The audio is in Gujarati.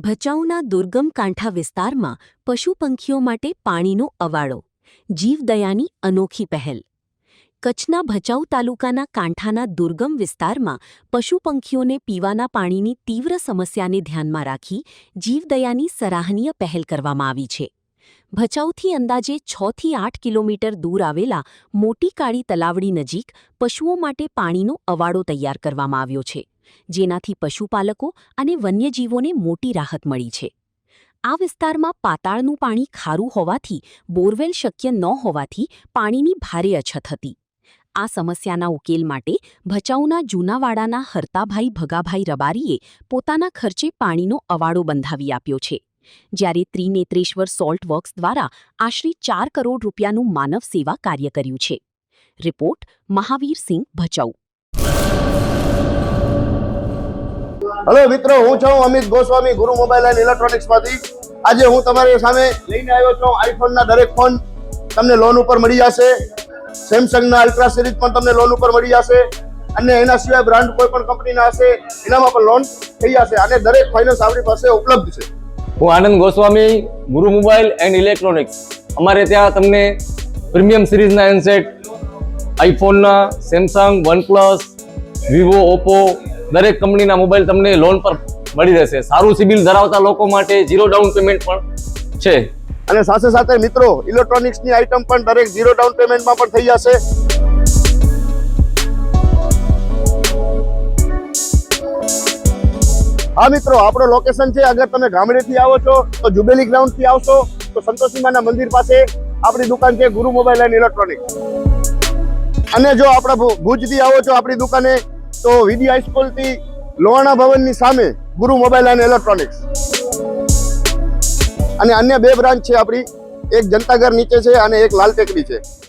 ભચાઉના દુર્ગમ કાંઠા વિસ્તારમાં પશુ પંખીઓ માટે પાણીનો અવાડો, જીવદયાની અનોખી પહેલ। કચ્છના ભચાઉ તાલુકાના કાંઠાના દુર્ગમ વિસ્તારમાં પશુ પંખીઓને પીવાના પાણીની તીવ્ર સમસ્યાને ધ્યાનમાં રાખી જીવદયાની સરાહનીય પહેલ કરવામાં આવી છે। ભચાઉથી અંદાજે 6 થી 8 કિલોમીટર દૂર આવેલા મોટી કાળી તલાવડી નજીક પશુઓ માટે પાણીનો અવાડો તૈયાર કરવામાં આવ્યો છે, જેનાથી પશુપાલકો અને વન્યજીવોને મોટી રાહત મળી છે। આ વિસ્તારમાં પાતાળનું પાણી ખારું હોવાથી બોરવેલ શક્ય ન હોવાથી પાણીની ભારે અછત હતી। આ સમસ્યાના ઉકેલ માટે ભચાઉના જૂનાવાડાના હરતાભાઈ ભગાભાઈ રબારીએ પોતાના ખર્ચે પાણીનો અવાડો બંધાવી આપ્યો છે, જ્યારે ત્રિનેત્રેશ્વર સોલ્ટ વર્ક્સ દ્વારા આશરે 4 કરોડ રૂપિયાનું માનવ સેવા કાર્ય કર્યું છે। રિપોર્ટ મહાવીરસિંહ, ભચાઉ। हेलो मित्रों, हूँ छूं अमित गोस्वामी, गुरु मोबाइल एंड इलेक्ट्रॉनिक्स मांथी। आज हूँ तमारी सामे लईने आव्यो छुं आईफोन ना दरेक फोन तमने लोन पर मळी जशे। सैमसंग ना अल्ट्रा सीरीज पण तमने लोन पर मळी जशे अने एना सिवाय ब्रांड कोई पण कंपनी ना हशे एनामां पण लोन थई जशे अने दरेक फाइनेंस आपणी पासे उपलब्ध छे। हूँ आनंद गोस्वामी, गुरु मोबाइल एंड इलेक्ट्रॉनिक्स। अमारे त्यां तमने प्रीमियम सीरीज ना हेन्डसेट, आईफोन ना, सैमसंग, वनप्लस, विवो, ओप्पो दरेक कंपनी ना मोबाइल तमने लोन पर मળી રહેશે। સારું સિબિલ ધરાવતા લોકો માટે 0 ડાઉન પેમેન્ટ પણ છે અને સાથે સાથે મિત્રો ઇલેક્ટ્રોનિક્સ ની આઈટમ પણ દરેક 0 ડાઉન પેમેન્ટ માં પણ થઈ જશે। હા મિત્રો, આપણો લોકેશન છે, અગર તમે ગામડેથી આવો છો તો જુબેલી ગ્રાઉન્ડ થી આવશો તો સંતોષીમાના મંદિર પાસે આપણી દુકાન છે ગુરુ મોબાઈલ એન્ડ ઇલેક્ટ્રોનિક્સ। અને જો આપણા ભુજથી આવો છો આપણી દુકાને તો વીડી હાઈસ્કૂલ થી લોહાણા ભવનની સામે ગુરુ મોબાઈલ એન્ડ ઇલેક્ટ્રોનિક્સ। અને અન્ય 2 બ્રાન્ચ છે આપણી, એક જનતાગર નીચે છે અને એક લાલ ટેકરી છે।